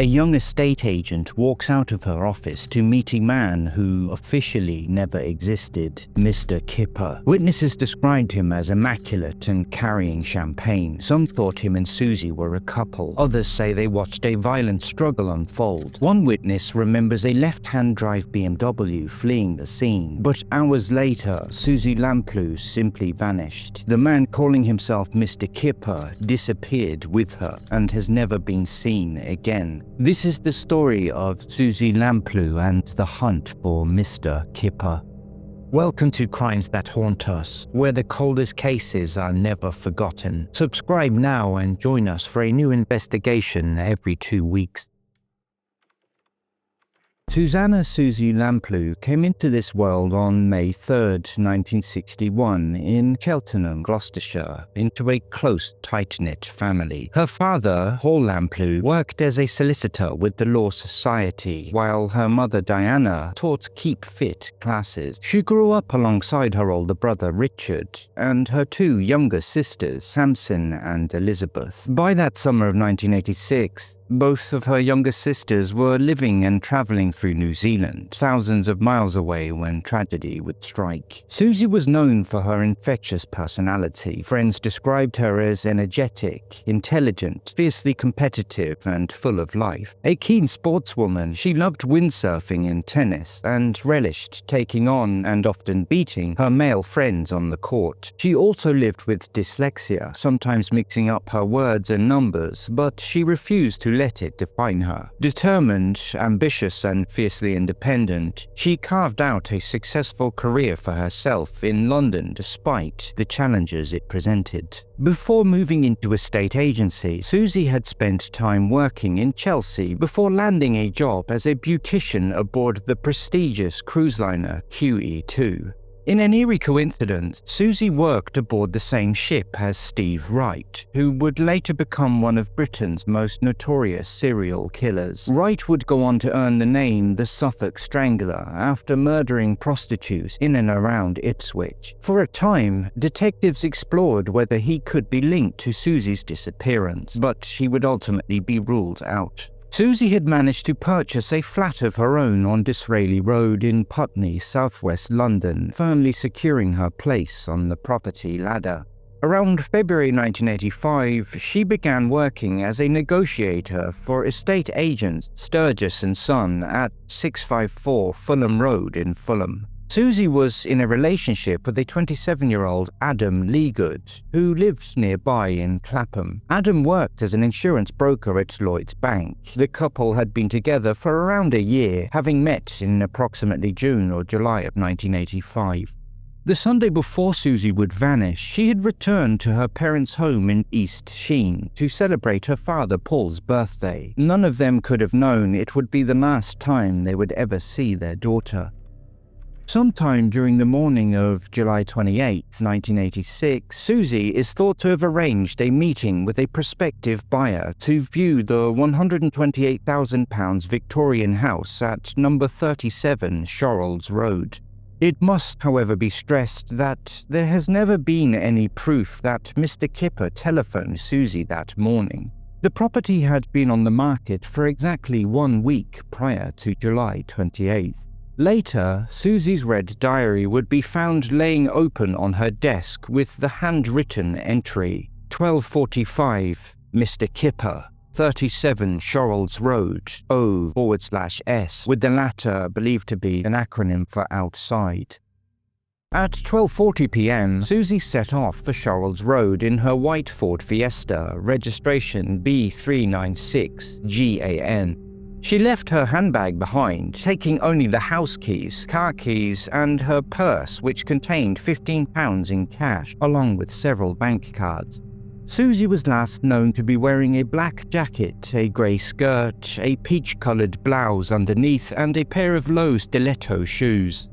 A young estate agent walks out of her office to meet a man who officially never existed, Mr. Kippur. Witnesses described him as immaculate and carrying champagne. Some thought him and Suzy were a couple. Others say they watched a violent struggle unfold. One witness remembers a left-hand drive BMW fleeing the scene, but hours later, Suzy Lamplugh simply vanished. The man calling himself Mr. Kippur disappeared with her and has never been seen again. This is the story of Suzy Lamplugh and the hunt for Mr. Kippur. Welcome to Crimes That Haunt Us, where the coldest cases are never forgotten. Subscribe now and join us for a new investigation every 2 weeks. Susanna Suzy Lamplugh came into this world on May 3rd, 1961 in Cheltenham, Gloucestershire, into a close, tight-knit family. Her father, Paul Lamplugh, worked as a solicitor with the Law Society, while her mother Diana taught Keep Fit classes. She grew up alongside her older brother Richard and her 2 younger sisters, Hanson and Elizabeth. By that summer of 1986, both of her younger sisters were living and traveling through New Zealand, thousands of miles away when tragedy would strike. Suzy was known for her infectious personality. Friends described her as energetic, intelligent, fiercely competitive, and full of life. A keen sportswoman, she loved windsurfing and tennis, and relished taking on and often beating her male friends on the court. She also lived with dyslexia, sometimes mixing up her words and numbers, but she refused to let it define her. Determined, ambitious, and fiercely independent, she carved out a successful career for herself in London despite the challenges it presented. Before moving into a state agency, Suzy had spent time working in Chelsea before landing a job as a beautician aboard the prestigious cruise liner QE2. In an eerie coincidence, Suzy worked aboard the same ship as Steve Wright, who would later become one of Britain's most notorious serial killers. Wright would go on to earn the name the Suffolk Strangler after murdering prostitutes in and around Ipswich. For a time, detectives explored whether he could be linked to Suzy's disappearance, but he would ultimately be ruled out. Suzy had managed to purchase a flat of her own on Disraeli Road in Putney, southwest London, firmly securing her place on the property ladder. Around February 1985, she began working as a negotiator for estate agents Sturgis & Son at 654 Fulham Road in Fulham. Suzy was in a relationship with a 27-year-old Adam Leagood, who lived nearby in Clapham. Adam worked as an insurance broker at Lloyd's Bank. The couple had been together for around a year, having met in approximately June or July of 1985. The Sunday before Suzy would vanish, she had returned to her parents' home in East Sheen to celebrate her father Paul's birthday. None of them could have known it would be the last time they would ever see their daughter. Sometime during the morning of July 28, 1986, Suzy is thought to have arranged a meeting with a prospective buyer to view the £128,000 Victorian house at number 37 Shorrolds Road. It must, however, be stressed that there has never been any proof that Mr. Kippur telephoned Suzy that morning. The property had been on the market for exactly 1 week prior to July 28th. Later, Suzy's red diary would be found laying open on her desk with the handwritten entry, 12:45, Mr. Kippur, 37 Shorrolds Road, O/S, with the latter believed to be an acronym for outside. At 12:40 p.m, Suzy set off for Shorrolds Road in her white Ford Fiesta, registration B396GAN. She left her handbag behind, taking only the house keys, car keys, and her purse, which contained £15 in cash, along with several bank cards. Suzy was last known to be wearing a black jacket, a grey skirt, a peach-coloured blouse underneath, and a pair of low stiletto shoes.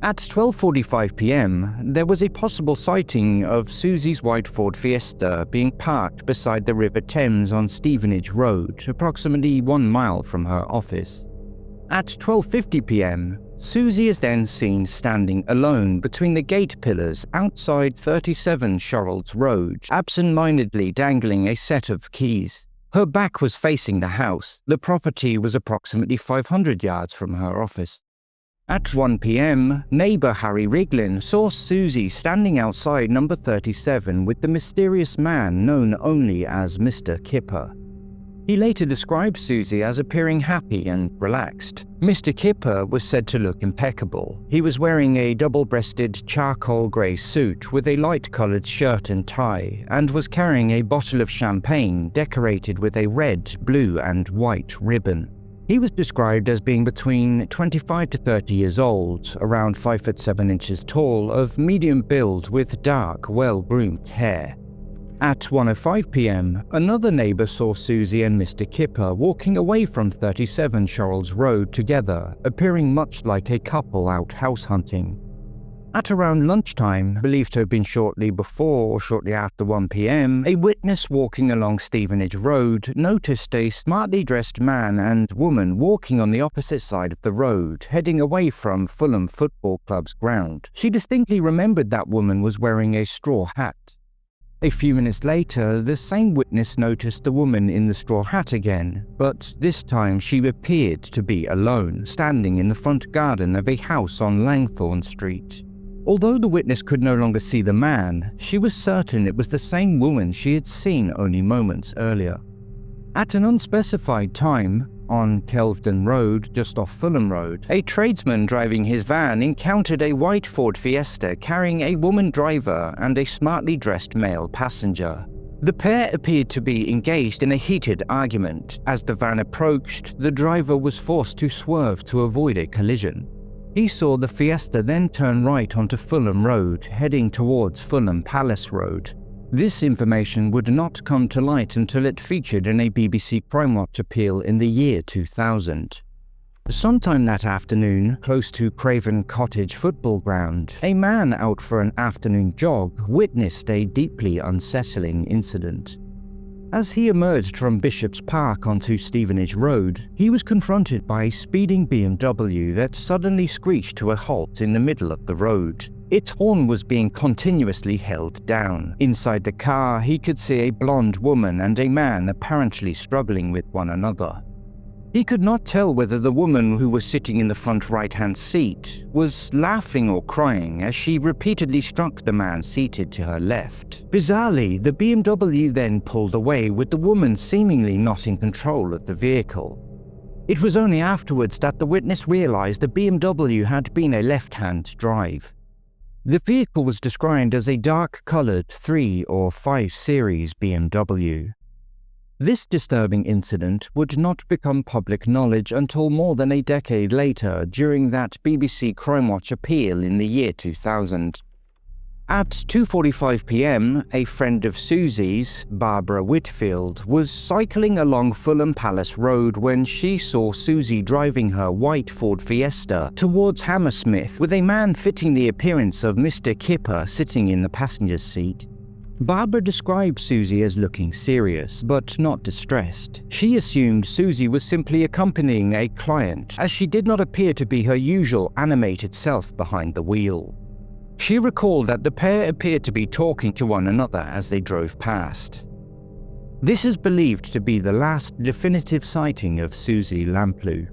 At 12:45 p.m, there was a possible sighting of Suzy's white Ford Fiesta being parked beside the River Thames on Stevenage Road, approximately 1 mile from her office. At 12:50 p.m, Suzy is then seen standing alone between the gate pillars outside 37 Shorrolds Road, absent-mindedly dangling a set of keys. Her back was facing the house. The property was approximately 500 yards from her office. At 1 p.m., neighbour Harry Riglin saw Suzy standing outside number 37 with the mysterious man known only as Mr. Kipper. He later described Suzy as appearing happy and relaxed. Mr. Kiper was said to look impeccable. He was wearing a double-breasted charcoal grey suit with a light-coloured shirt and tie, and was carrying a bottle of champagne decorated with a red, blue and white ribbon. He was described as being between 25 to 30 years old, around 5 foot 7 inches tall, of medium build with dark, well-groomed hair. At 1:05 p.m, another neighbour saw Suzy and Mr. Kipper walking away from 37 Charles Road together, appearing much like a couple out house hunting. At around lunchtime, believed to have been shortly before or shortly after 1 p.m, a witness walking along Stevenage Road noticed a smartly dressed man and woman walking on the opposite side of the road, heading away from Fulham Football Club's ground. She distinctly remembered that woman was wearing a straw hat. A few minutes later, the same witness noticed the woman in the straw hat again, but this time she appeared to be alone, standing in the front garden of a house on Langthorne Street. Although the witness could no longer see the man, she was certain it was the same woman she had seen only moments earlier. At an unspecified time, on Kelvedon Road, just off Fulham Road, a tradesman driving his van encountered a white Ford Fiesta carrying a woman driver and a smartly dressed male passenger. The pair appeared to be engaged in a heated argument. As the van approached, the driver was forced to swerve to avoid a collision. He saw the Fiesta then turn right onto Fulham Road, heading towards Fulham Palace Road. This information would not come to light until it featured in a BBC Crime Watch appeal in the year 2000. Sometime that afternoon, close to Craven Cottage football ground, a man out for an afternoon jog witnessed a deeply unsettling incident. As he emerged from Bishop's Park onto Stevenage Road, he was confronted by a speeding BMW that suddenly screeched to a halt in the middle of the road. Its horn was being continuously held down. Inside the car, he could see a blonde woman and a man apparently struggling with one another. He could not tell whether the woman who was sitting in the front right-hand seat was laughing or crying as she repeatedly struck the man seated to her left. Bizarrely, the BMW then pulled away with the woman seemingly not in control of the vehicle. It was only afterwards that the witness realized the BMW had been a left-hand drive. The vehicle was described as a dark-colored 3 or 5 Series BMW. This disturbing incident would not become public knowledge until more than a decade later during that BBC Crime Watch appeal in the year 2000. At 2:45 p.m, a friend of Suzy's, Barbara Whitfield, was cycling along Fulham Palace Road when she saw Suzy driving her white Ford Fiesta towards Hammersmith with a man fitting the appearance of Mr. Kiper sitting in the passenger's seat. Barbara described Suzy as looking serious, but not distressed. She assumed Suzy was simply accompanying a client, as she did not appear to be her usual animated self behind the wheel. She recalled that the pair appeared to be talking to one another as they drove past. This is believed to be the last definitive sighting of Suzy Lamplugh.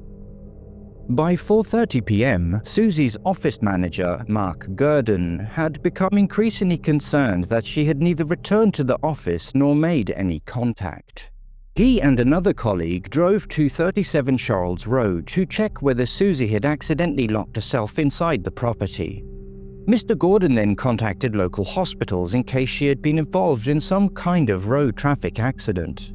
By 4:30 p.m, Suzy's office manager, Mark Gurdon, had become increasingly concerned that she had neither returned to the office nor made any contact. He and another colleague drove to 37 Charles Road to check whether Suzy had accidentally locked herself inside the property. Mr. Gordon then contacted local hospitals in case she had been involved in some kind of road traffic accident.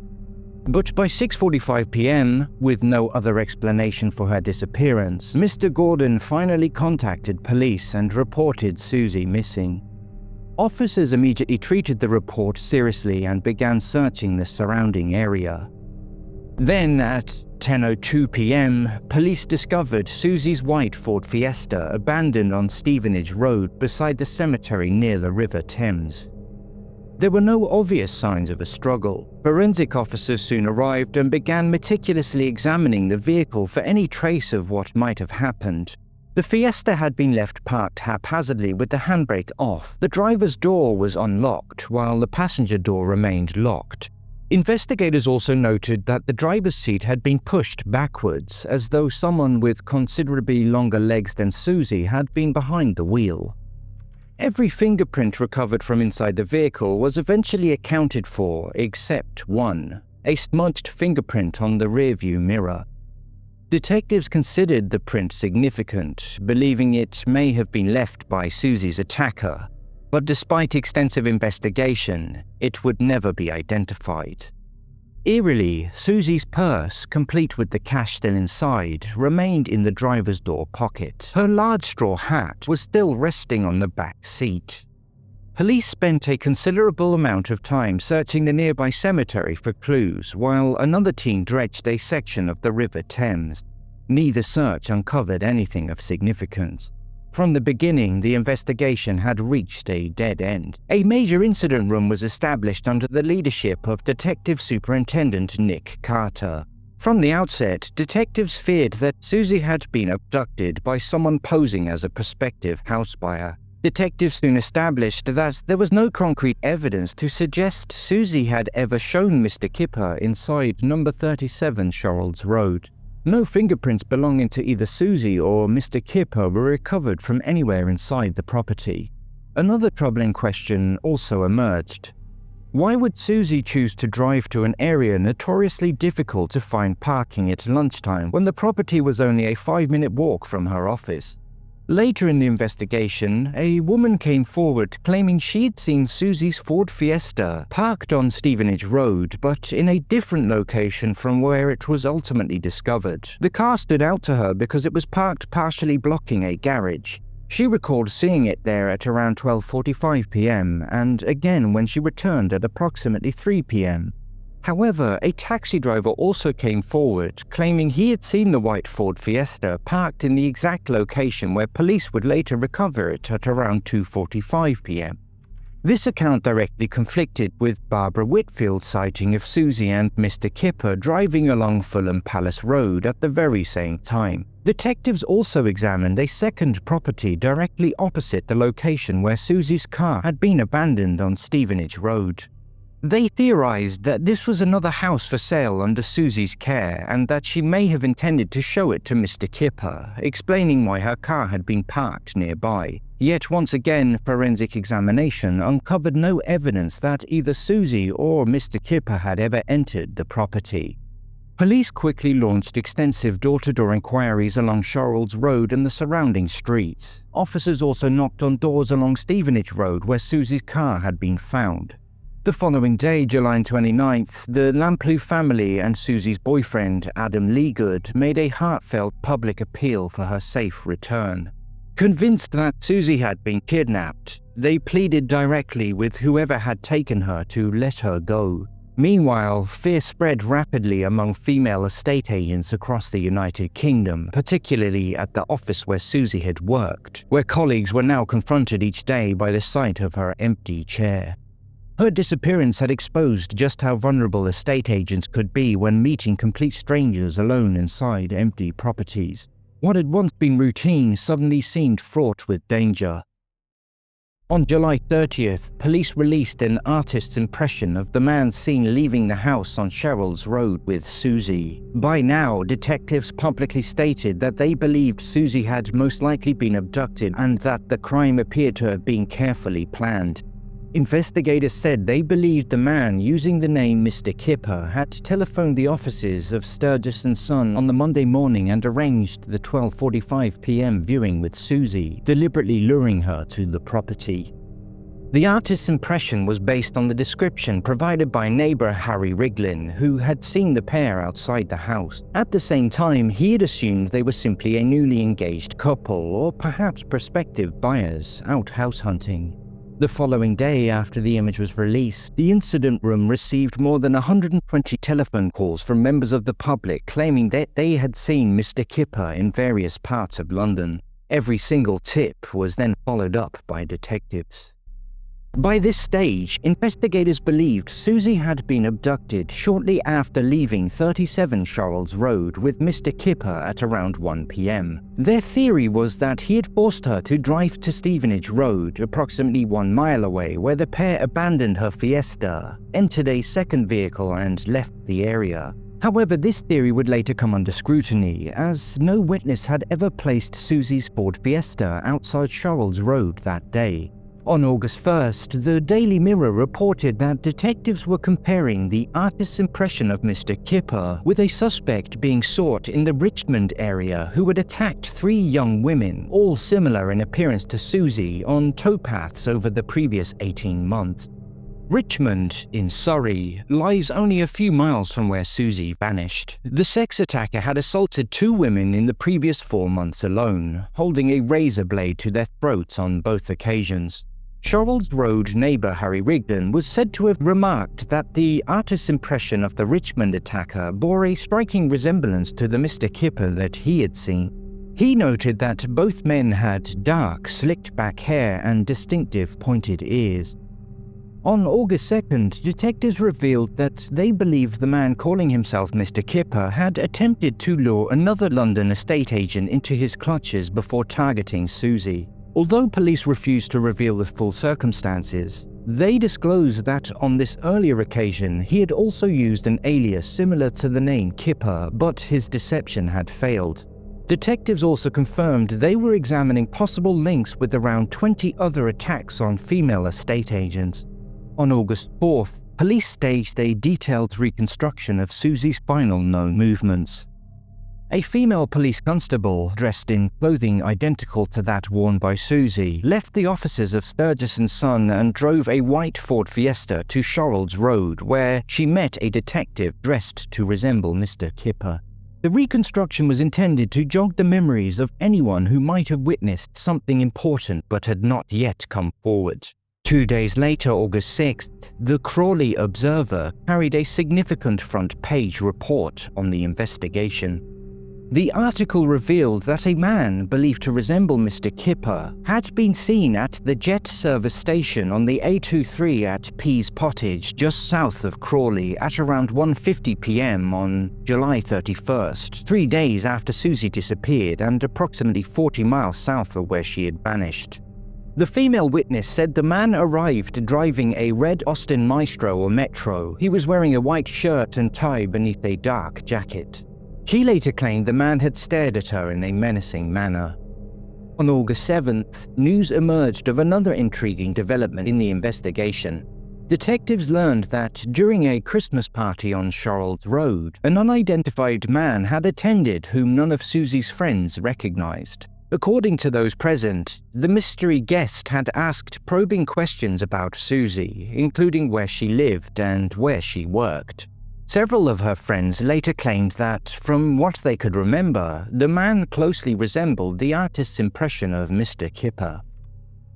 But by 6:45 p.m, with no other explanation for her disappearance, Mr. Gordon finally contacted police and reported Suzy missing. Officers immediately treated the report seriously and began searching the surrounding area. Then, at 10:02 p.m, police discovered Suzy's white Ford Fiesta abandoned on Stevenage Road beside the cemetery near the River Thames. There were no obvious signs of a struggle. Forensic officers soon arrived and began meticulously examining the vehicle for any trace of what might have happened. The Fiesta had been left parked haphazardly with the handbrake off. The driver's door was unlocked, while the passenger door remained locked. Investigators also noted that the driver's seat had been pushed backwards, as though someone with considerably longer legs than Suzy had been behind the wheel. Every fingerprint recovered from inside the vehicle was eventually accounted for except one, a smudged fingerprint on the rearview mirror. Detectives considered the print significant, believing it may have been left by Suzy's attacker, but despite extensive investigation, it would never be identified. Eerily, Suzy's purse, complete with the cash still inside, remained in the driver's door pocket. Her large straw hat was still resting on the back seat. Police spent a considerable amount of time searching the nearby cemetery for clues, while another team dredged a section of the River Thames. Neither search uncovered anything of significance. From the beginning, the investigation had reached a dead end. A major incident room was established under the leadership of Detective Superintendent Nick Carter. From the outset, detectives feared that Suzy had been abducted by someone posing as a prospective house buyer. Detectives soon established that there was no concrete evidence to suggest Suzy had ever shown Mr. Kippur inside number 37 Shirley Road. No fingerprints belonging to either Suzy or Mr. Kippur were recovered from anywhere inside the property. Another troubling question also emerged. Why would Suzy choose to drive to an area notoriously difficult to find parking at lunchtime when the property was only a 5-minute walk from her office? Later in the investigation, a woman came forward claiming she'd seen Suzy's Ford Fiesta parked on Stevenage Road, but in a different location from where it was ultimately discovered. The car stood out to her because it was parked partially blocking a garage. She recalled seeing it there at around 12:45 p.m. and again when she returned at approximately 3 p.m. However, a taxi driver also came forward, claiming he had seen the white Ford Fiesta parked in the exact location where police would later recover it at around 2:45 p.m. This account directly conflicted with Barbara Whitfield's sighting of Suzy and Mr. Kippur driving along Fulham Palace Road at the very same time. Detectives also examined a second property directly opposite the location where Suzy's car had been abandoned on Stevenage Road. They theorized that this was another house for sale under Suzy's care and that she may have intended to show it to Mr. Kippur, explaining why her car had been parked nearby. Yet once again, forensic examination uncovered no evidence that either Suzy or Mr. Kippur had ever entered the property. Police quickly launched extensive door-to-door inquiries along Shirley Road and the surrounding streets. Officers also knocked on doors along Stevenage Road where Suzy's car had been found. The following day, July 29th, the Lamplugh family and Suzy's boyfriend, Adam Leagood, made a heartfelt public appeal for her safe return. Convinced that Suzy had been kidnapped, they pleaded directly with whoever had taken her to let her go. Meanwhile, fear spread rapidly among female estate agents across the United Kingdom, particularly at the office where Suzy had worked, where colleagues were now confronted each day by the sight of her empty chair. Her disappearance had exposed just how vulnerable estate agents could be when meeting complete strangers alone inside empty properties. What had once been routine suddenly seemed fraught with danger. On July 30th, police released an artist's impression of the man seen leaving the house on Shirley Road with Suzy. By now, detectives publicly stated that they believed Suzy had most likely been abducted and that the crime appeared to have been carefully planned. Investigators said they believed the man using the name Mr. Kippur had telephoned the offices of Sturgis & Son on the Monday morning and arranged the 12:45 p.m. viewing with Suzy, deliberately luring her to the property. The artist's impression was based on the description provided by neighbor Harry Riglin, who had seen the pair outside the house. At the same time, he had assumed they were simply a newly engaged couple or perhaps prospective buyers out house hunting. The following day after the image was released, the incident room received more than 120 telephone calls from members of the public claiming that they had seen Mr. Kippur in various parts of London. Every single tip was then followed up by detectives. By this stage, investigators believed Suzy had been abducted shortly after leaving 37 Charles Road with Mr. Kippur at around 1 p.m. Their theory was that he had forced her to drive to Stevenage Road, approximately 1 mile away, where the pair abandoned her Fiesta, entered a second vehicle and left the area. However, this theory would later come under scrutiny, as no witness had ever placed Suzy's Ford Fiesta outside Charles Road that day. On August 1st, the Daily Mirror reported that detectives were comparing the artist's impression of Mr. Kippur with a suspect being sought in the Richmond area who had attacked 3 young women, all similar in appearance to Suzy, on towpaths over the previous 18 months. Richmond, in Surrey, lies only a few miles from where Suzy vanished. The sex attacker had assaulted 2 women in the previous 4 months alone, holding a razor blade to their throats on both occasions. Charles Road neighbour Harry Rigdon was said to have remarked that the artist's impression of the Richmond attacker bore a striking resemblance to the Mr. Kippur that he had seen. He noted that both men had dark, slicked-back hair and distinctive pointed ears. On August 2nd, detectives revealed that they believed the man calling himself Mr. Kippur had attempted to lure another London estate agent into his clutches before targeting Suzy. Although police refused to reveal the full circumstances, they disclosed that on this earlier occasion he had also used an alias similar to the name Kippur, but his deception had failed. Detectives also confirmed they were examining possible links with around 20 other attacks on female estate agents. On August 4th, police staged a detailed reconstruction of Suzy's final known movements. A female police constable, dressed in clothing identical to that worn by Suzy, left the offices of Sturgis & Son and drove a white Ford Fiesta to Charles Road, where she met a detective dressed to resemble Mr. Kippur. The reconstruction was intended to jog the memories of anyone who might have witnessed something important but had not yet come forward. 2 days later, August 6th, the Crawley Observer carried a significant front-page report on the investigation. The article revealed that a man believed to resemble Mr. Kippur had been seen at the Jet service station on the A23 at Pease, Pottage, just south of Crawley, at around 1:50 p.m. on July 31st, 3 days after Suzy disappeared and approximately 40 miles south of where she had vanished. The female witness said the man arrived driving a red Austin Maestro or Metro. He was wearing a white shirt and tie beneath a dark jacket. She later claimed the man had stared at her in a menacing manner. On August 7th, news emerged of another intriguing development in the investigation. Detectives learned that during a Christmas party on Charles Road, an unidentified man had attended whom none of Suzy's friends recognized. According to those present, the mystery guest had asked probing questions about Suzy, including where she lived and where she worked. Several of her friends later claimed that, from what they could remember, the man closely resembled the artist's impression of Mr. Kippur.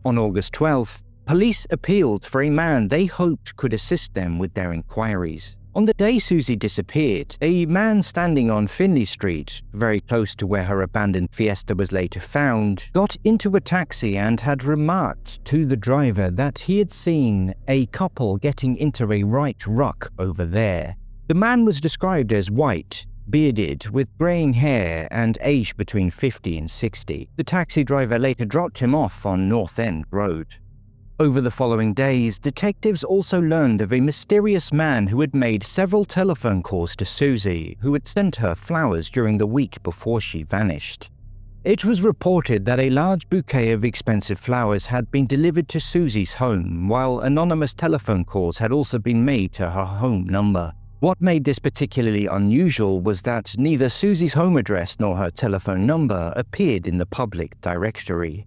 On August 12th, police appealed for a man they hoped could assist them with their inquiries. On the day Suzy disappeared, a man standing on Finley Street, very close to where her abandoned Fiesta was later found, got into a taxi and had remarked to the driver that he had seen a couple getting into a right ruck over there. The man was described as white, bearded, with greying hair and aged between 50 and 60. The taxi driver later dropped him off on North End Road. Over the following days, detectives also learned of a mysterious man who had made several telephone calls to Suzy, who had sent her flowers during the week before she vanished. It was reported that a large bouquet of expensive flowers had been delivered to Suzy's home, while anonymous telephone calls had also been made to her home number. What made this particularly unusual was that neither Suzy's home address nor her telephone number appeared in the public directory.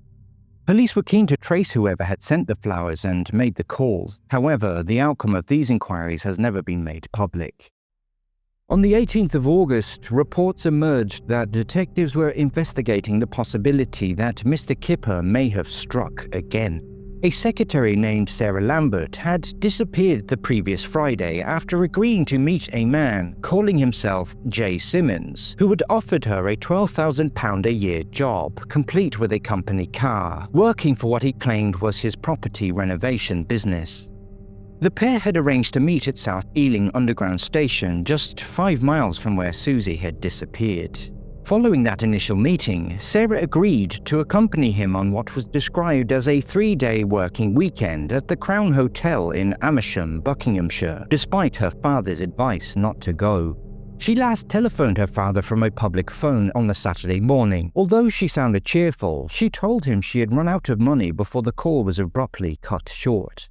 Police were keen to trace whoever had sent the flowers and made the calls. However, the outcome of these inquiries has never been made public. On the 18th of August, reports emerged that detectives were investigating the possibility that Mr. Kippur may have struck again. A secretary named Sarah Lambert had disappeared the previous Friday after agreeing to meet a man calling himself J. Simmons, who had offered her a £12,000 a year job, complete with a company car, working for what he claimed was his property renovation business. The pair had arranged to meet at South Ealing Underground Station, just 5 miles from where Suzy had disappeared. Following that initial meeting, Sarah agreed to accompany him on what was described as a 3-day working weekend at the Crown Hotel in Amersham, Buckinghamshire, despite her father's advice not to go. She last telephoned her father from a public phone on the Saturday morning. Although she sounded cheerful, she told him she had run out of money before the call was abruptly cut short.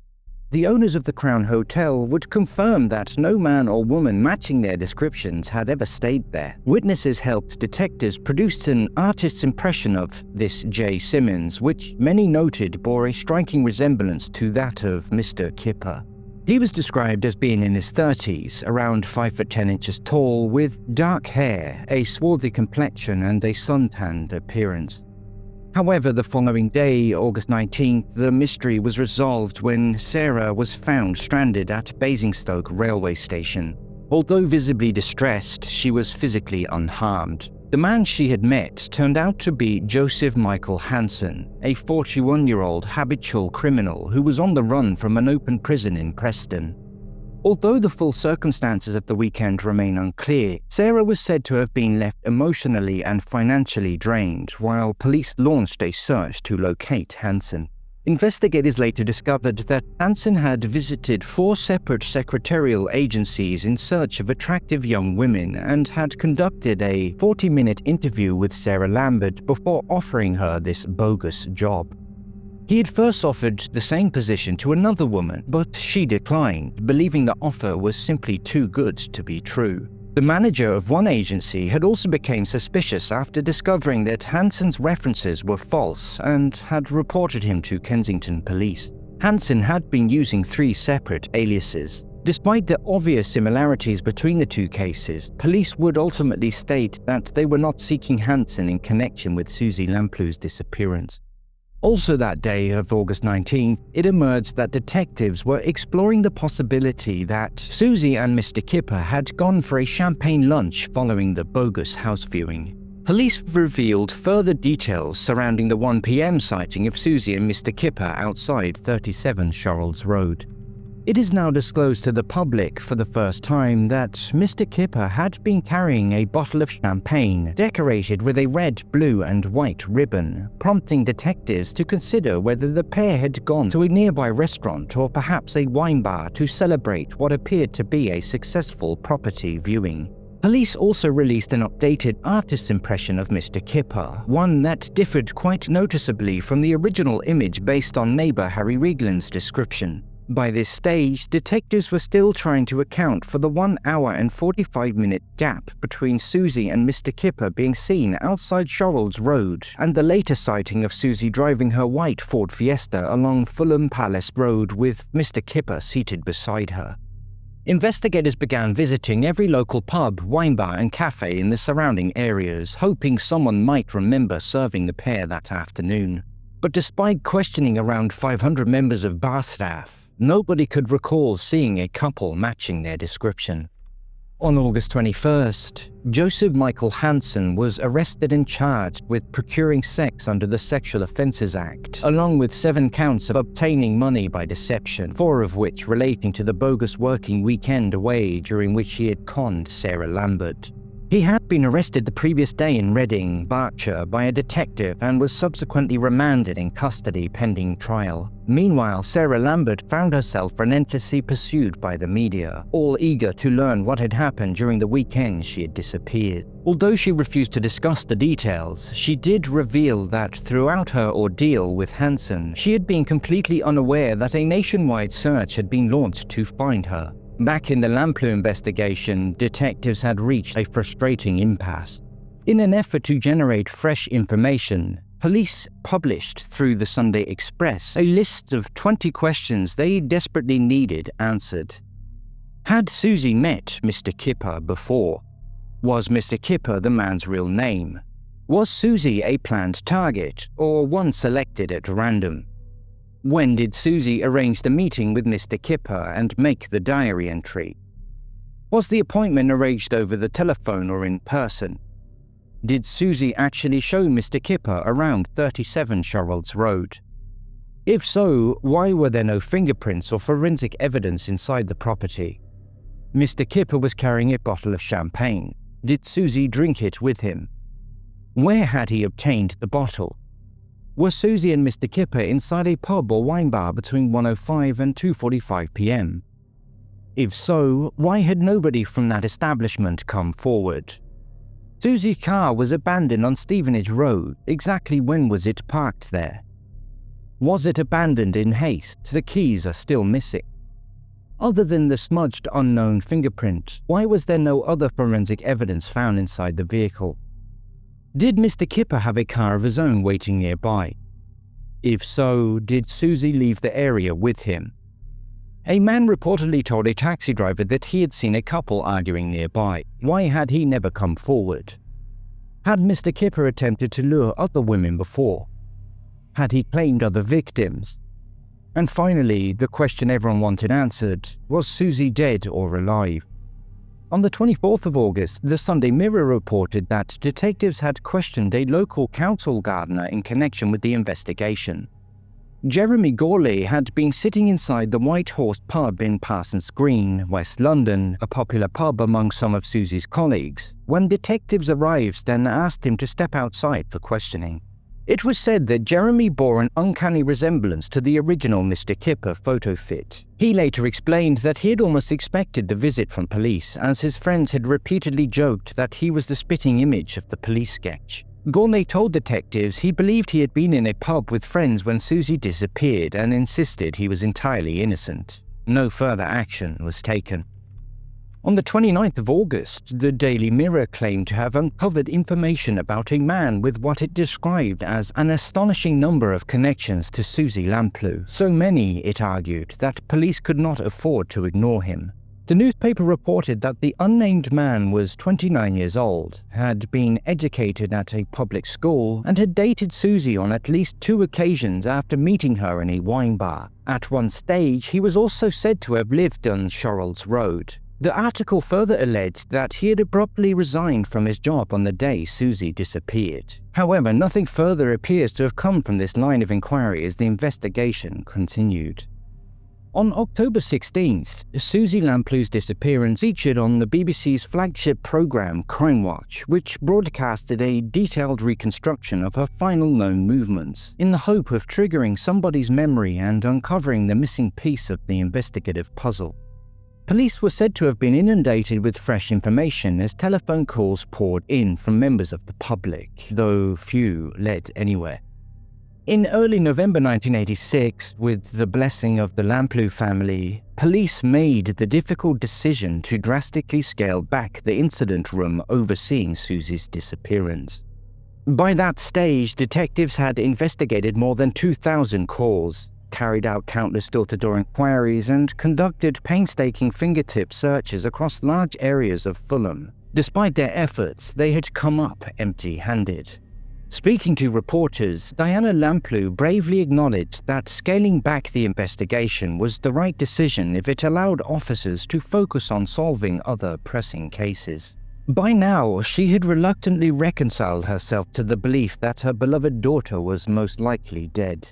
The owners of the Crown Hotel would confirm that no man or woman matching their descriptions had ever stayed there. Witnesses helped detectives produce an artist's impression of this J. Simmons, which many noted bore a striking resemblance to that of Mr. Kippur. He was described as being in his 30s, around 5 foot 10 inches tall, with dark hair, a swarthy complexion, and a suntanned appearance. However, the following day, August 19th, the mystery was resolved when Sarah was found stranded at Basingstoke railway station. Although visibly distressed, she was physically unharmed. The man she had met turned out to be Joseph Michael Hanson, a 41-year-old habitual criminal who was on the run from an open prison in Preston. Although the full circumstances of the weekend remain unclear, Sarah was said to have been left emotionally and financially drained while police launched a search to locate Hanson. Investigators later discovered that Hanson had visited 4 separate secretarial agencies in search of attractive young women and had conducted a 40-minute interview with Sarah Lambert before offering her this bogus job. He had first offered the same position to another woman, but she declined, believing the offer was simply too good to be true. The manager of one agency had also become suspicious after discovering that Hanson's references were false and had reported him to Kensington police. Hanson had been using 3 separate aliases. Despite the obvious similarities between the 2 cases, police would ultimately state that they were not seeking Hanson in connection with Suzy Lamplug's disappearance. Also that day of August 19th, it emerged that detectives were exploring the possibility that Suzy and Mr. Kiper had gone for a champagne lunch following the bogus house viewing. Police revealed further details surrounding the 1 p.m. sighting of Suzy and Mr. Kiper outside 37 Shirley Road. It is now disclosed to the public for the first time that Mr. Kiper had been carrying a bottle of champagne decorated with a red, blue, and white ribbon, prompting detectives to consider whether the pair had gone to a nearby restaurant or perhaps a wine bar to celebrate what appeared to be a successful property viewing. Police also released an updated artist's impression of Mr. Kiper, one that differed quite noticeably from the original image based on neighbour Harry Regland's description. By this stage, detectives were still trying to account for the 1 hour and 45-minute gap between Suzy and Mr. Kiper being seen outside Shirley Road and the later sighting of Suzy driving her white Ford Fiesta along Fulham Palace Road with Mr. Kiper seated beside her. Investigators began visiting every local pub, wine bar, and cafe in the surrounding areas, hoping someone might remember serving the pair that afternoon. But despite questioning around 500 members of bar staff, nobody could recall seeing a couple matching their description. On August 21st, Joseph Michael Hanson was arrested and charged with procuring sex under the Sexual Offences Act, along with 7 counts of obtaining money by deception, 4 of which relating to the bogus working weekend away during which he had conned Sarah Lambert. He had been arrested the previous day in Reading, Berkshire, by a detective and was subsequently remanded in custody pending trial. Meanwhile, Sarah Lambert found herself relentlessly pursued by the media, all eager to learn what had happened during the weekend she had disappeared. Although she refused to discuss the details, she did reveal that throughout her ordeal with Hanson, she had been completely unaware that a nationwide search had been launched to find her. Back in the Lamplugh investigation, detectives had reached a frustrating impasse. In an effort to generate fresh information, police published through the Sunday Express a list of 20 questions they desperately needed answered. Had Suzy met Mr. Kiper before? Was Mr. Kiper the man's real name? Was Suzy a planned target or one selected at random? When did Suzy arrange the meeting with Mr. Kippur and make the diary entry? Was the appointment arranged over the telephone or in person? Did Suzy actually show Mr. Kippur around 37 Shirley Road? If so, why were there no fingerprints or forensic evidence inside the property? Mr. Kippur was carrying a bottle of champagne. Did Suzy drink it with him? Where had he obtained the bottle? Were Suzy and Mr. Kippur inside a pub or wine bar between 1:05 and 2:45 p.m? If so, why had nobody from that establishment come forward? Suzy's car was abandoned on Stevenage Road. Exactly when was it parked there? Was it abandoned in haste? The keys are still missing. Other than the smudged unknown fingerprint, why was there no other forensic evidence found inside the vehicle? Did Mr. Kippur have a car of his own waiting nearby? If so, did Suzy leave the area with him? A man reportedly told a taxi driver that he had seen a couple arguing nearby. Why had he never come forward? Had Mr. Kippur attempted to lure other women before? Had he claimed other victims? And finally, the question everyone wanted answered, was Suzy dead or alive? On the 24th of August, the Sunday Mirror reported that detectives had questioned a local council gardener in connection with the investigation. Jeremy Goer had been sitting inside the White Horse pub in Parsons Green, West London, a popular pub among some of Suzy's colleagues, when detectives arrived and asked him to step outside for questioning. It was said that Jeremy bore an uncanny resemblance to the original Mr. Kippur photo fit. He later explained that he had almost expected the visit from police, as his friends had repeatedly joked that he was the spitting image of the police sketch. Goer told detectives he believed he had been in a pub with friends when Suzy disappeared and insisted he was entirely innocent. No further action was taken. On the 29th of August, the Daily Mirror claimed to have uncovered information about a man with what it described as an astonishing number of connections to Suzy Lamplugh, so many, it argued, that police could not afford to ignore him. The newspaper reported that the unnamed man was 29 years old, had been educated at a public school, and had dated Suzy on at least 2 occasions after meeting her in a wine bar. At one stage, he was also said to have lived on Shirley Road. The article further alleged that he had abruptly resigned from his job on the day Suzy disappeared. However, nothing further appears to have come from this line of inquiry as the investigation continued. On October 16th, Suzy Lamplug's disappearance featured on the BBC's flagship programme Crime Watch, which broadcasted a detailed reconstruction of her final known movements, in the hope of triggering somebody's memory and uncovering the missing piece of the investigative puzzle. Police were said to have been inundated with fresh information as telephone calls poured in from members of the public, though few led anywhere. In early November 1986, with the blessing of the Lamplugh family, police made the difficult decision to drastically scale back the incident room overseeing Suzy's disappearance. By that stage, detectives had investigated more than 2,000 calls, carried out countless door-to-door inquiries, and conducted painstaking fingertip searches across large areas of Fulham. Despite their efforts, they had come up empty-handed. Speaking to reporters, Diana Lamplugh bravely acknowledged that scaling back the investigation was the right decision if it allowed officers to focus on solving other pressing cases. By now, she had reluctantly reconciled herself to the belief that her beloved daughter was most likely dead.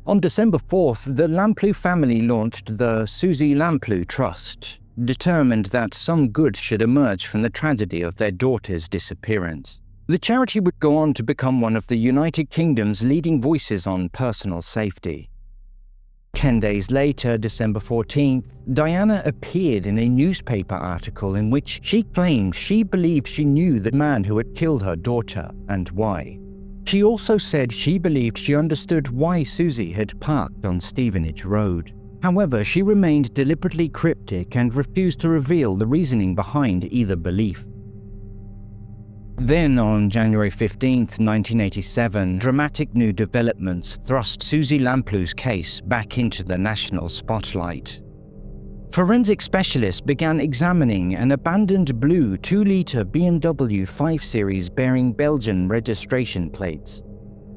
On December 4th, the Lamplugh family launched the Suzy Lamplugh Trust, determined that some good should emerge from the tragedy of their daughter's disappearance. The charity would go on to become one of the United Kingdom's leading voices on personal safety. 10 days later, December 14th, Diana appeared in a newspaper article in which she claimed she believed she knew the man who had killed her daughter and why. She also said she believed she understood why Suzy had parked on Stevenage Road. However, she remained deliberately cryptic and refused to reveal the reasoning behind either belief. Then, on January 15, 1987, dramatic new developments thrust Suzy Lamplug's case back into the national spotlight. Forensic specialists began examining an abandoned blue 2-litre BMW 5 Series bearing Belgian registration plates.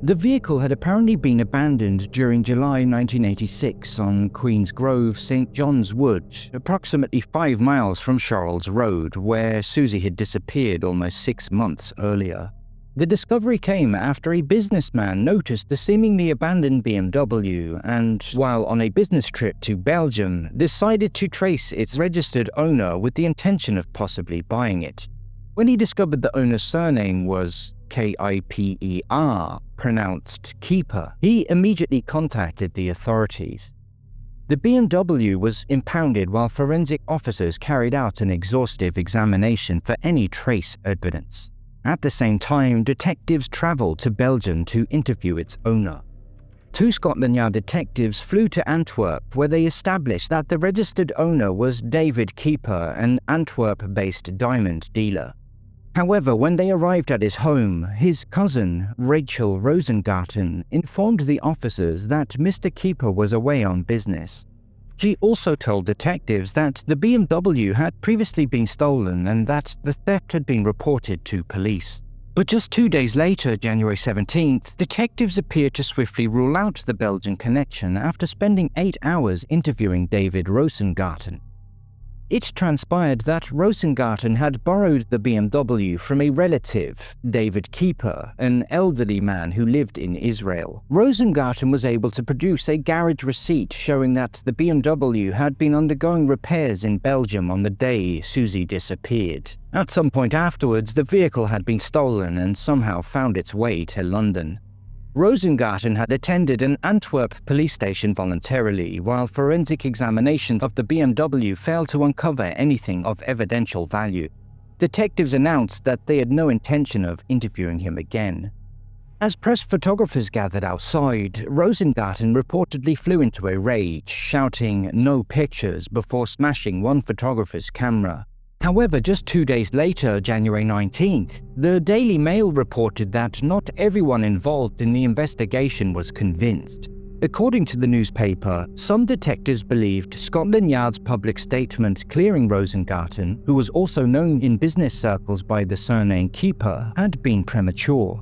The vehicle had apparently been abandoned during July 1986 on Queen's Grove, St. John's Wood, approximately 5 miles from Charles Road, where Suzy had disappeared almost 6 months earlier. The discovery came after a businessman noticed the seemingly abandoned BMW and, while on a business trip to Belgium, decided to trace its registered owner with the intention of possibly buying it. When he discovered the owner's surname was Kiper, pronounced Kiper, he immediately contacted the authorities. The BMW was impounded while forensic officers carried out an exhaustive examination for any trace evidence. At the same time, detectives travelled to Belgium to interview its owner. 2 Scotland Yard detectives flew to Antwerp, where they established that the registered owner was David Kiper, an Antwerp-based diamond dealer. However, when they arrived at his home, his cousin, Rachel Rosengarten, informed the officers that Mr. Kiper was away on business. She also told detectives that the BMW had previously been stolen and that the theft had been reported to police. But just 2 days later, January 17th, detectives appeared to swiftly rule out the Belgian connection after spending 8 hours interviewing David Rosengarten. It transpired that Rosengarten had borrowed the BMW from a relative, David Kiper, an elderly man who lived in Israel. Rosengarten was able to produce a garage receipt showing that the BMW had been undergoing repairs in Belgium on the day Suzy disappeared. At some point afterwards, the vehicle had been stolen and somehow found its way to London. Rosengarten had attended an Antwerp police station voluntarily, while forensic examinations of the BMW failed to uncover anything of evidential value. Detectives announced that they had no intention of interviewing him again. As press photographers gathered outside, Rosengarten reportedly flew into a rage, shouting "no pictures" before smashing one photographer's camera. However, just 2 days later, January 19th, the Daily Mail reported that not everyone involved in the investigation was convinced. According to the newspaper, some detectives believed Scotland Yard's public statement clearing Rosengarten, who was also known in business circles by the surname Kiper, had been premature.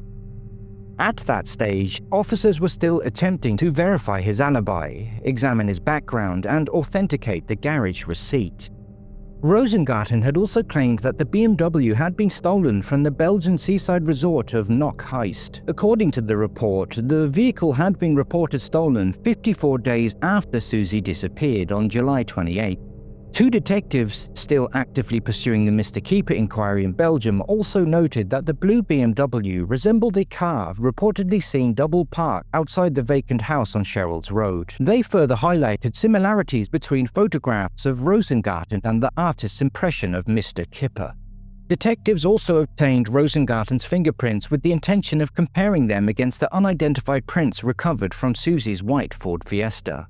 At that stage, officers were still attempting to verify his alibi, examine his background, and authenticate the garage receipt. Rosengarten had also claimed that the BMW had been stolen from the Belgian seaside resort of Knock Heist. According to the report, the vehicle had been reported stolen 54 days after Suzy disappeared on July 28. 2 detectives still actively pursuing the Mr. Kiper inquiry in Belgium also noted that the blue BMW resembled a car reportedly seen double parked outside the vacant house on Sherrills Road. They further highlighted similarities between photographs of Rosengarten and the artist's impression of Mr. Kiper. Detectives also obtained Rosengarten's fingerprints with the intention of comparing them against the unidentified prints recovered from Suzy's white Ford Fiesta.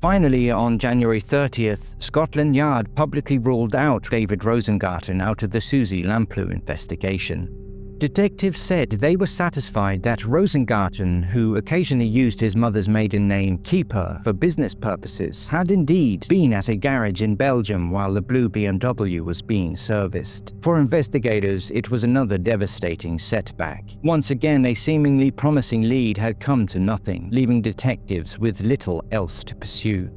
Finally, on January 30th, Scotland Yard publicly ruled out David Rosengarten out of the Suzy Lamplugh investigation. Detectives said they were satisfied that Rosengarten, who occasionally used his mother's maiden name Kiper for business purposes, had indeed been at a garage in Belgium while the blue BMW was being serviced. For investigators, it was another devastating setback. Once again, a seemingly promising lead had come to nothing, leaving detectives with little else to pursue.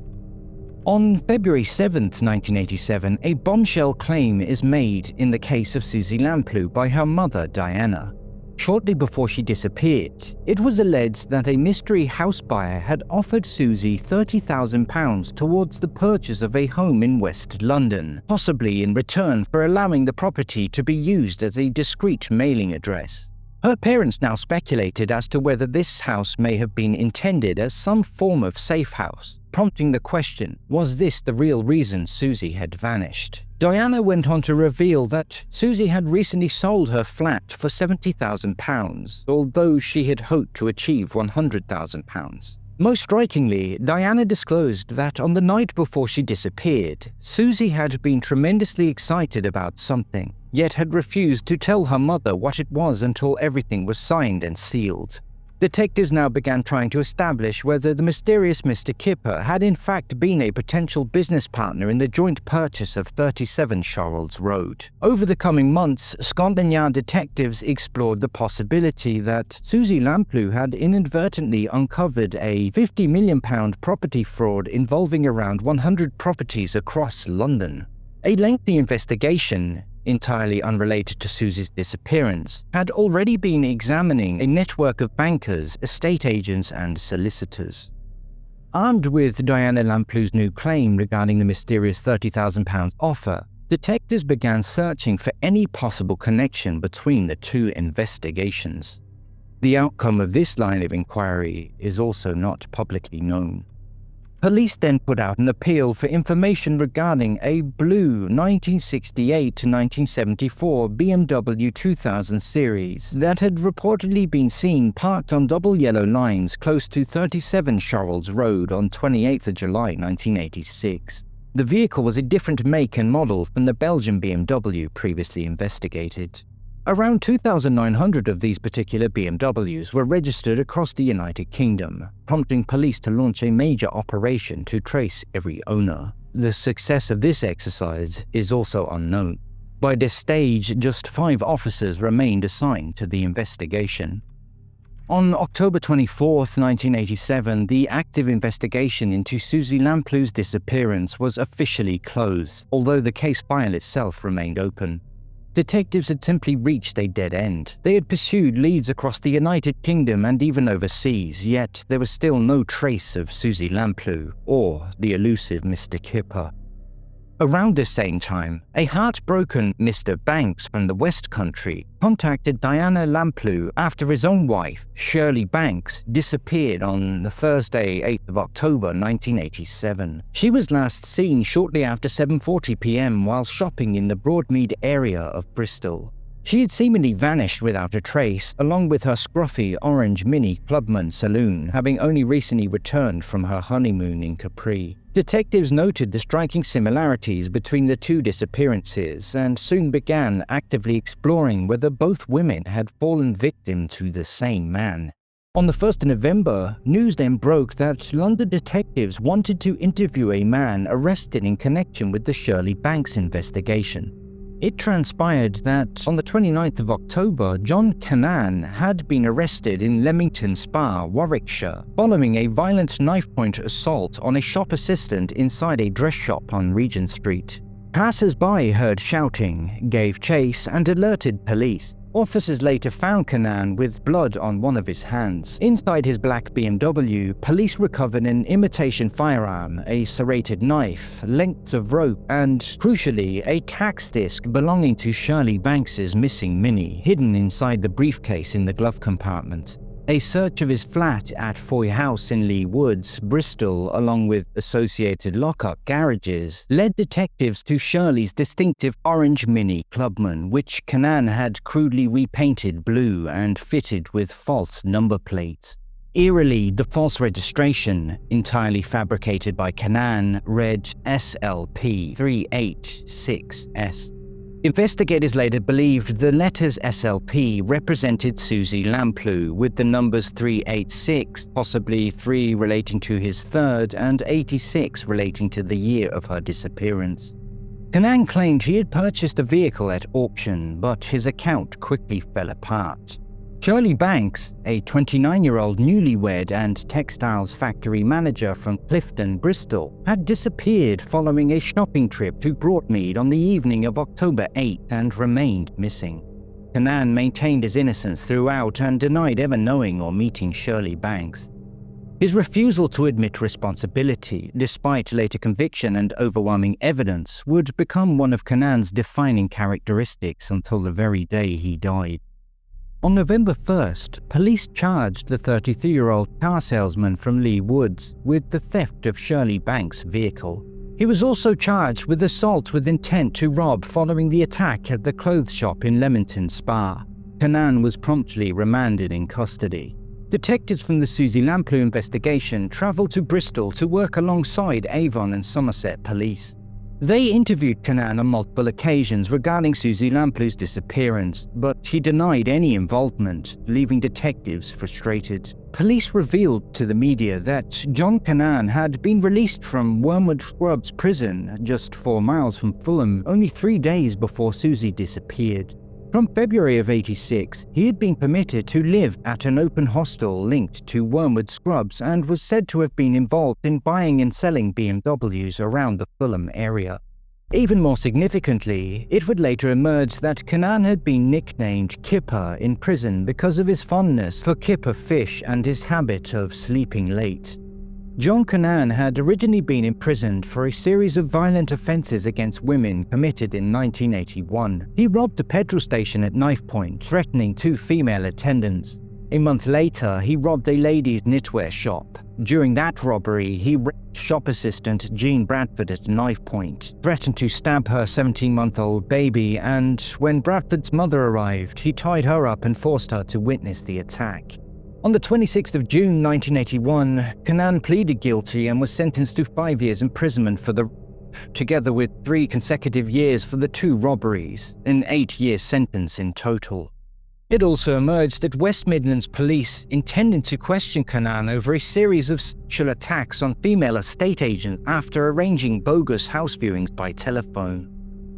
On February 7, 1987, a bombshell claim is made in the case of Suzy Lamplugh by her mother, Diana. Shortly before she disappeared, it was alleged that a mystery house buyer had offered Suzy £30,000 towards the purchase of a home in West London, possibly in return for allowing the property to be used as a discreet mailing address. Her parents now speculated as to whether this house may have been intended as some form of safe house, prompting the question, was this the real reason Suzy had vanished? Diana went on to reveal that Suzy had recently sold her flat for £70,000, although she had hoped to achieve £100,000. Most strikingly, Diana disclosed that on the night before she disappeared, Suzy had been tremendously excited about something, yet had refused to tell her mother what it was until everything was signed and sealed. Detectives now began trying to establish whether the mysterious Mr. Kippur had in fact been a potential business partner in the joint purchase of 37 Charles Road. Over the coming months, Scotland Yard detectives explored the possibility that Suzy Lamplugh had inadvertently uncovered a £50 million property fraud involving around 100 properties across London. A lengthy investigation, entirely unrelated to Suzy's disappearance, had already been examining a network of bankers, estate agents and solicitors. Armed with Diana Lamplugh's new claim regarding the mysterious £30,000 offer, detectives began searching for any possible connection between the two investigations. The outcome of this line of inquiry is also not publicly known. Police then put out an appeal for information regarding a blue 1968 to 1974 BMW 2000 series that had reportedly been seen parked on double yellow lines close to 37 Charles Road on 28 July 1986. The vehicle was a different make and model from the Belgian BMW previously investigated. Around 2,900 of these particular BMWs were registered across the United Kingdom, prompting police to launch a major operation to trace every owner. The success of this exercise is also unknown. By this stage, just 5 officers remained assigned to the investigation. On October 24, 1987, the active investigation into Suzy Lamplug's disappearance was officially closed, although the case file itself remained open. Detectives had simply reached a dead end. They had pursued leads across the United Kingdom and even overseas, yet there was still no trace of Suzy Lamplugh or the elusive Mr. Kippur. Around the same time, a heartbroken Mr. Banks from the West Country contacted Diana Lamplugh after his own wife, Shirley Banks, disappeared on the Thursday, 8th of October 1987. She was last seen shortly after 7:40 p.m. while shopping in the Broadmead area of Bristol. She had seemingly vanished without a trace, along with her scruffy orange Mini Clubman saloon, having only recently returned from her honeymoon in Capri. Detectives noted the striking similarities between the two disappearances and soon began actively exploring whether both women had fallen victim to the same man. On the 1st of November, news then broke that London detectives wanted to interview a man arrested in connection with the Shirley Banks investigation. It transpired that on the 29th of October, John Cannan had been arrested in Leamington Spa, Warwickshire, following a violent knife-point assault on a shop assistant inside a dress shop on Regent Street. Passers-by heard shouting, gave chase, and alerted police. Officers later found Cannan with blood on one of his hands. Inside his black BMW, police recovered an imitation firearm, a serrated knife, lengths of rope, and, crucially, a tax disc belonging to Shirley Banks's missing Mini, hidden inside the briefcase in the glove compartment. A search of his flat at Foy House in Lee Woods, Bristol, along with associated lock-up garages, led detectives to Shirley's distinctive orange Mini Clubman, which Cannan had crudely repainted blue and fitted with false number plates. Eerily, the false registration, entirely fabricated by Cannan, read SLP 386S. Investigators later believed the letters SLP represented Suzy Lamplugh, with the numbers 386, possibly 3 relating to his third, and 86 relating to the year of her disappearance. Cannan claimed he had purchased the vehicle at auction, but his account quickly fell apart. Shirley Banks, a 29-year-old newlywed and textiles factory manager from Clifton, Bristol, had disappeared following a shopping trip to Broadmead on the evening of October 8 and remained missing. Cannan maintained his innocence throughout and denied ever knowing or meeting Shirley Banks. His refusal to admit responsibility, despite later conviction and overwhelming evidence, would become one of Cannan's defining characteristics until the very day he died. On November 1st, police charged the 33-year-old car salesman from Lee Woods with the theft of Shirley Banks' vehicle. He was also charged with assault with intent to rob following the attack at the clothes shop in Leamington Spa. Cannan was promptly remanded in custody. Detectives from the Suzy Lamplugh investigation travelled to Bristol to work alongside Avon and Somerset police. They interviewed Cannan on multiple occasions regarding Suzy Lamplug's disappearance, but he denied any involvement, leaving detectives frustrated. Police revealed to the media that John Cannan had been released from Wormwood Scrubs prison, just 4 miles from Fulham, only 3 days before Suzy disappeared. From February of '86, he had been permitted to live at an open hostel linked to Wormwood Scrubs and was said to have been involved in buying and selling BMWs around the Fulham area. Even more significantly, it would later emerge that Cannan had been nicknamed Kippur in prison because of his fondness for Kipper fish and his habit of sleeping late. John Cannan had originally been imprisoned for a series of violent offences against women committed in 1981. He robbed a petrol station at knife point, threatening 2 female attendants. A month later, he robbed a ladies' knitwear shop. During that robbery, he raped shop assistant Jean Bradford at knife point, threatened to stab her 17-month-old baby, and when Bradford's mother arrived, he tied her up and forced her to witness the attack. On the 26th of June 1981, Cannan pleaded guilty and was sentenced to 5 years imprisonment for the together with 3 consecutive years for the 2 robberies, an 8-year sentence in total. It also emerged that West Midlands police intended to question Cannan over a series of sexual attacks on female estate agents after arranging bogus house viewings by telephone.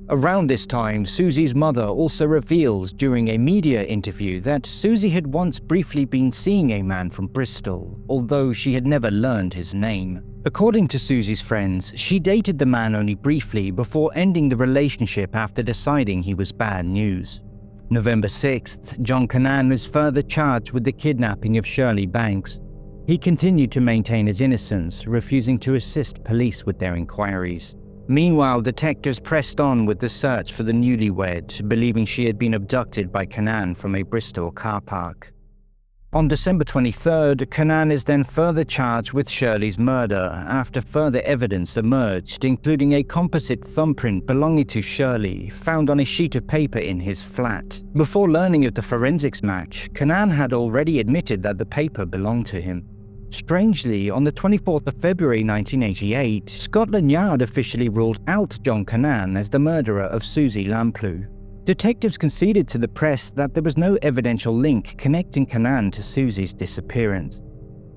Around this time, Suzy's mother also revealed during a media interview that Suzy had once briefly been seeing a man from Bristol, although she had never learned his name. According to Suzy's friends, she dated the man only briefly before ending the relationship after deciding he was bad news. November 6th, John Cannan was further charged with the kidnapping of Shirley Banks. He continued to maintain his innocence, refusing to assist police with their inquiries. Meanwhile, detectives pressed on with the search for the newlywed, believing she had been abducted by Cannan from a Bristol car park. On December 23rd, Cannan is then further charged with Shirley's murder after further evidence emerged, including a composite thumbprint belonging to Shirley found on a sheet of paper in his flat. Before learning of the forensics match, Cannan had already admitted that the paper belonged to him. Strangely, on the 24th of February 1988, Scotland Yard officially ruled out John Cannan as the murderer of Suzy Lamplugh. Detectives conceded to the press that there was no evidential link connecting Cannan to Suzy's disappearance.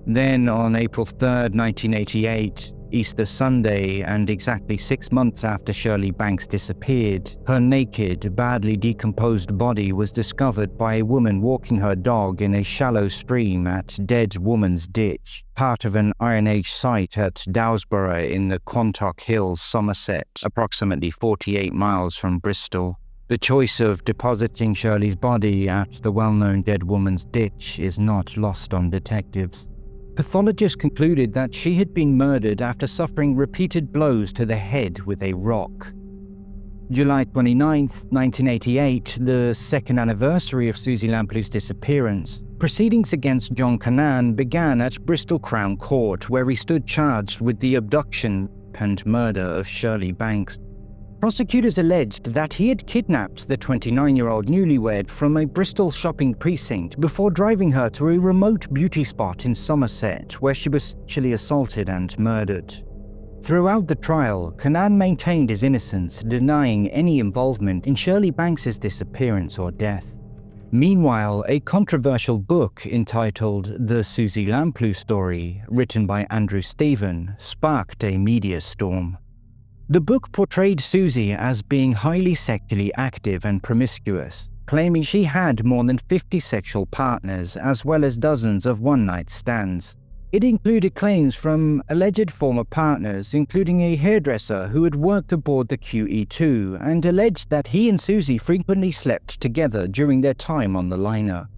Then, on April 3rd, 1988, Easter Sunday, and exactly 6 months after Shirley Banks disappeared, her naked, badly decomposed body was discovered by a woman walking her dog in a shallow stream at Dead Woman's Ditch, part of an Iron Age site at Dowsborough in the Quantock Hills, Somerset, approximately 48 miles from Bristol. The choice of depositing Shirley's body at the well-known Dead Woman's Ditch is not lost on detectives. Pathologists concluded that she had been murdered after suffering repeated blows to the head with a rock. July 29, 1988, the second anniversary of Suzy Lamplug's disappearance, proceedings against John Cannan began at Bristol Crown Court, where he stood charged with the abduction and murder of Shirley Banks. Prosecutors alleged that he had kidnapped the 29-year-old newlywed from a Bristol shopping precinct before driving her to a remote beauty spot in Somerset, where she was sexually assaulted and murdered. Throughout the trial, Cannan maintained his innocence, denying any involvement in Shirley Banks's disappearance or death. Meanwhile, a controversial book entitled The Suzy Lamplugh Story, written by Andrew Stephen, sparked a media storm. The book portrayed Suzy as being highly sexually active and promiscuous, claiming she had more than 50 sexual partners as well as dozens of one-night stands. It included claims from alleged former partners, including a hairdresser who had worked aboard the QE2 and alleged that he and Suzy frequently slept together during their time on the liner.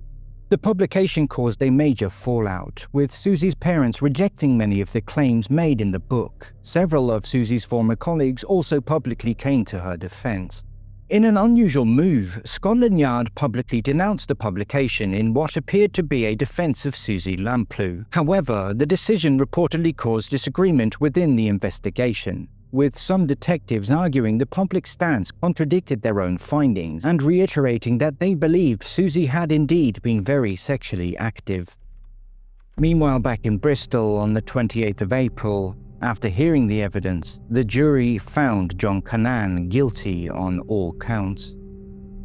The publication caused a major fallout, with Suzy's parents rejecting many of the claims made in the book. Several of Suzy's former colleagues also publicly came to her defense. In an unusual move, Scotland Yard publicly denounced the publication in what appeared to be a defense of Suzy Lamplugh. However, the decision reportedly caused disagreement within the investigation, with some detectives arguing the public stance contradicted their own findings and reiterating that they believed Suzy had indeed been very sexually active. Meanwhile, back in Bristol on the 28th of April, After hearing the evidence, the jury found John Cannan guilty on all counts.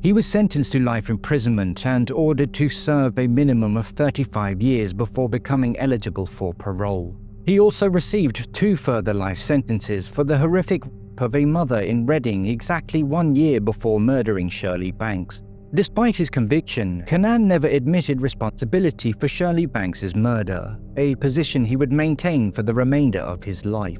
He was sentenced to life imprisonment and ordered to serve a minimum of 35 years before becoming eligible for parole. He also received 2 further life sentences for the horrific rape of a mother in Reading exactly 1 year before murdering Shirley Banks. Despite his conviction, Cannan never admitted responsibility for Shirley Banks's murder, a position he would maintain for the remainder of his life.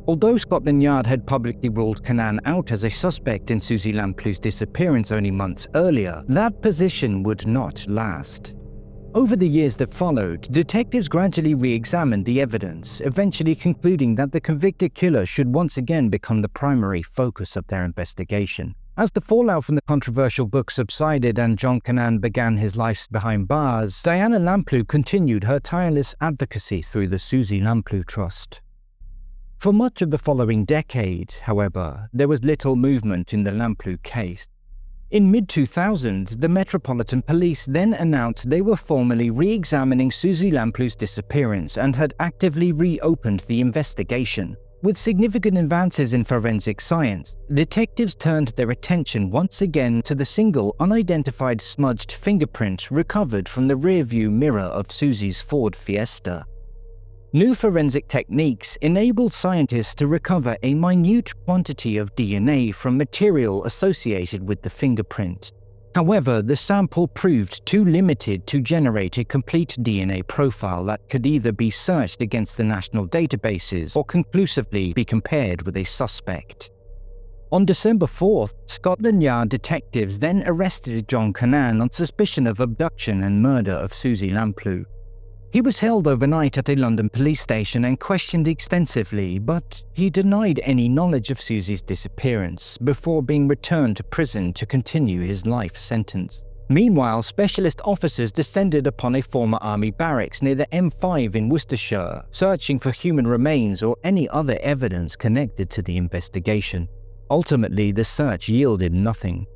Although Scotland Yard had publicly ruled Cannan out as a suspect in Suzy Lamplug's disappearance only months earlier, that position would not last. Over the years that followed, detectives gradually re-examined the evidence, eventually concluding that the convicted killer should once again become the primary focus of their investigation. As the fallout from the controversial book subsided and John Cannan began his life behind bars, Diana Lamplugh continued her tireless advocacy through the Suzy Lamplugh Trust. For much of the following decade, however, there was little movement in the Lamplugh case. In mid-2000, the Metropolitan Police then announced they were formally re-examining Suzy Lamplug's disappearance and had actively reopened the investigation. With significant advances in forensic science, detectives turned their attention once again to the single unidentified smudged fingerprint recovered from the rearview mirror of Suzy's Ford Fiesta. New forensic techniques enabled scientists to recover a minute quantity of DNA from material associated with the fingerprint. However, the sample proved too limited to generate a complete DNA profile that could either be searched against the national databases or conclusively be compared with a suspect. On December 4th, Scotland Yard detectives then arrested John Cannan on suspicion of abduction and murder of Suzy Lamplugh. He was held overnight at a London police station and questioned extensively, but he denied any knowledge of Suzy's disappearance before being returned to prison to continue his life sentence. Meanwhile, specialist officers descended upon a former army barracks near the M5 in Worcestershire, searching for human remains or any other evidence connected to the investigation. Ultimately, the search yielded nothing.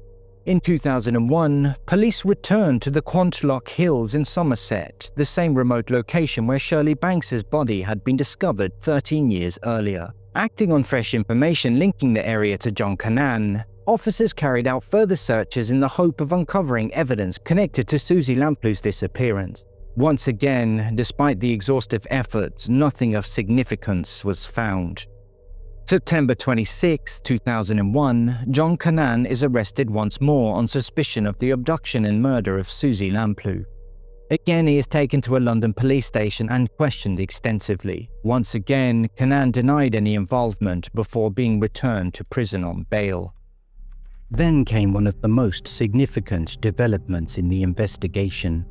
In 2001, police returned to the Quantlock Hills in Somerset, the same remote location where Shirley Banks's body had been discovered 13 years earlier. Acting on fresh information linking the area to John Cannan, officers carried out further searches in the hope of uncovering evidence connected to Suzy Lamplug's disappearance. Once again, despite the exhaustive efforts, nothing of significance was found. September 26, 2001, John Cannan is arrested once more on suspicion of the abduction and murder of Suzy Lamplugh. Again, he is taken to a London police station and questioned extensively. Once again, Cannan denied any involvement before being returned to prison on bail. Then came one of the most significant developments in the investigation.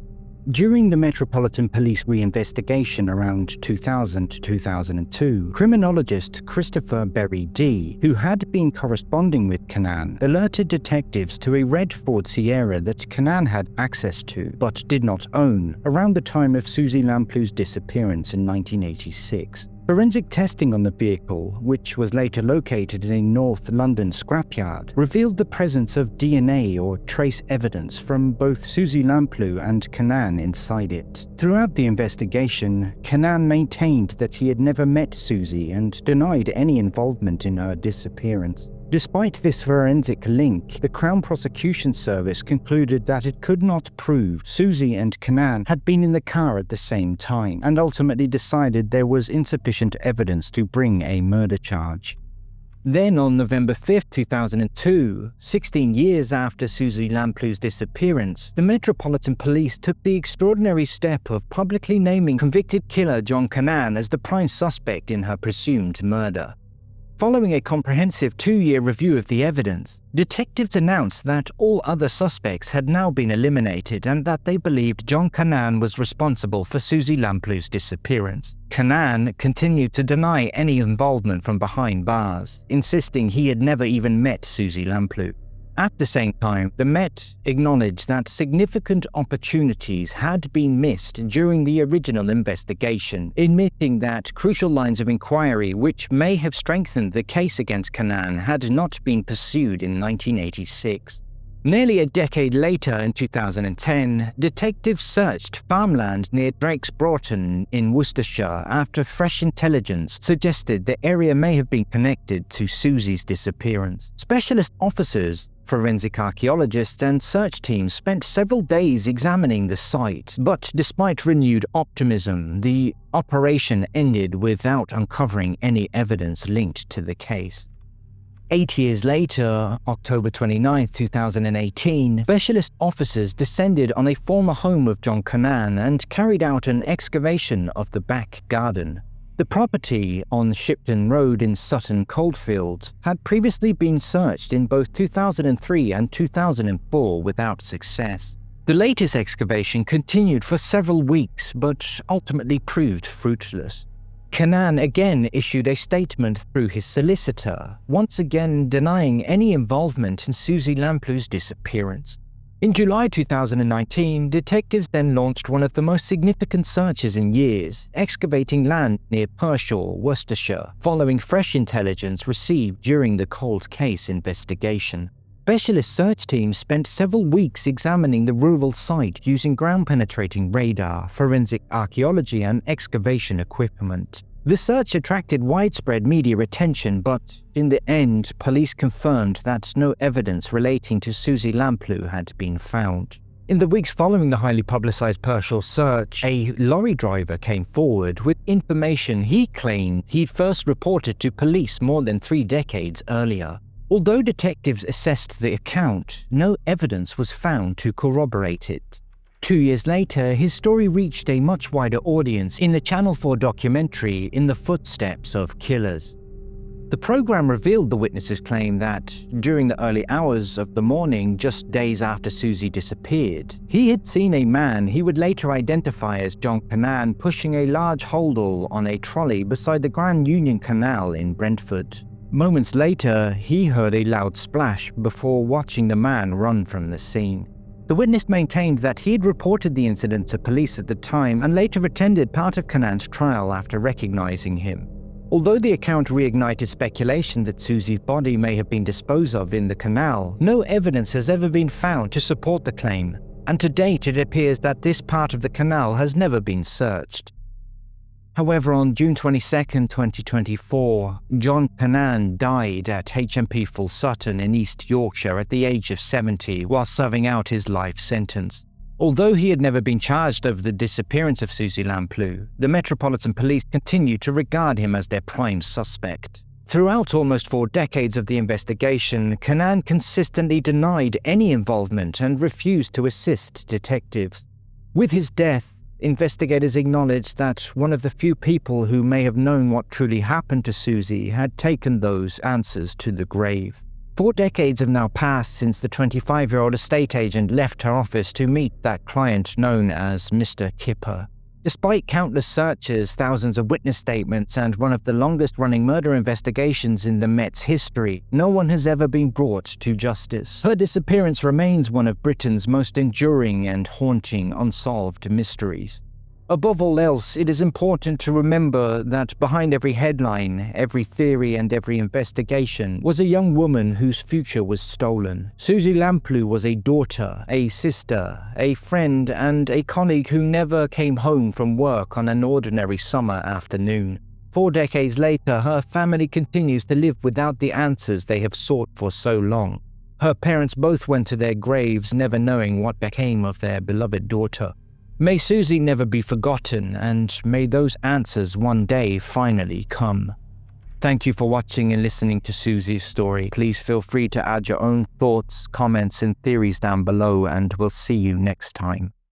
During the Metropolitan Police reinvestigation around 2000-2002, criminologist Christopher Berry D, who had been corresponding with Cannan, alerted detectives to a red Ford Sierra that Cannan had access to but did not own around the time of Suzy Lamplug's disappearance in 1986. Forensic testing on the vehicle, which was later located in a North London scrapyard, revealed the presence of DNA or trace evidence from both Suzy Lamplugh and Cannan inside it. Throughout the investigation, Cannan maintained that he had never met Suzy and denied any involvement in her disappearance. Despite this forensic link, the Crown Prosecution Service concluded that it could not prove Suzy and Cannan had been in the car at the same time, and ultimately decided there was insufficient evidence to bring a murder charge. Then on November 5, 2002, 16 years after Suzy Lamplug's disappearance, the Metropolitan Police took the extraordinary step of publicly naming convicted killer John Cannan as the prime suspect in her presumed murder. Following a comprehensive 2-year review of the evidence, detectives announced that all other suspects had now been eliminated and that they believed John Cannan was responsible for Suzy Lamplug's disappearance. Cannan continued to deny any involvement from behind bars, insisting he had never even met Suzy Lamplugh. At the same time, the Met acknowledged that significant opportunities had been missed during the original investigation, admitting that crucial lines of inquiry which may have strengthened the case against Cannan had not been pursued in 1986. Nearly a decade later, in 2010, detectives searched farmland near Drakes Broughton in Worcestershire after fresh intelligence suggested the area may have been connected to Suzy's disappearance. Specialist officers, forensic archaeologists, and search teams spent several days examining the site, but despite renewed optimism, the operation ended without uncovering any evidence linked to the case. 8 years later, October 29, 2018, specialist officers descended on a former home of John Cannan and carried out an excavation of the back garden. The property on Shipton Road in Sutton Coldfield had previously been searched in both 2003 and 2004 without success. The latest excavation continued for several weeks but ultimately proved fruitless. Cannan again issued a statement through his solicitor, once again denying any involvement in Suzy Lamplug's disappearance. In July 2019, detectives then launched one of the most significant searches in years, excavating land near Pershore, Worcestershire, following fresh intelligence received during the cold case investigation. Specialist search teams spent several weeks examining the rural site using ground-penetrating radar, forensic archaeology, and excavation equipment. The search attracted widespread media attention, but in the end, police confirmed that no evidence relating to Suzy Lamplugh had been found. In the weeks following the highly publicized Pershore search, a lorry driver came forward with information he claimed he'd first reported to police more than 3 decades earlier. Although detectives assessed the account, no evidence was found to corroborate it. 2 years later, his story reached a much wider audience in the Channel 4 documentary In the Footsteps of Killers. The program revealed the witness's claim that, during the early hours of the morning just days after Suzy disappeared, he had seen a man he would later identify as John Cannan pushing a large holdall on a trolley beside the Grand Union Canal in Brentford. Moments later, he heard a loud splash before watching the man run from the scene. The witness maintained that he had reported the incident to police at the time and later attended part of Cannan's trial after recognizing him. Although the account reignited speculation that Suzy's body may have been disposed of in the canal, no evidence has ever been found to support the claim, and to date it appears that this part of the canal has never been searched. However, on June 22, 2024, John Cannan died at HMP Full Sutton in East Yorkshire at the age of 70 while serving out his life sentence. Although he had never been charged over the disappearance of Suzy Lamplugh, the Metropolitan Police continued to regard him as their prime suspect. Throughout almost 4 decades of the investigation, Cannan consistently denied any involvement and refused to assist detectives. With his death, investigators acknowledged that one of the few people who may have known what truly happened to Suzy had taken those answers to the grave. 4 decades have now passed since the 25-year-old estate agent left her office to meet that client known as Mr. Kippur. Despite countless searches, thousands of witness statements, and one of the longest-running murder investigations in the Met's history, no one has ever been brought to justice. Her disappearance remains one of Britain's most enduring and haunting unsolved mysteries. Above all else, it is important to remember that behind every headline, every theory, and every investigation was a young woman whose future was stolen. Suzy Lamplugh was a daughter, a sister, a friend, and a colleague who never came home from work on an ordinary summer afternoon. 4 decades later, her family continues to live without the answers they have sought for so long. Her parents both went to their graves never knowing what became of their beloved daughter. May Suzy never be forgotten, and may those answers one day finally come. Thank you for watching and listening to Suzy's story. Please feel free to add your own thoughts, comments, and theories down below, and we'll see you next time.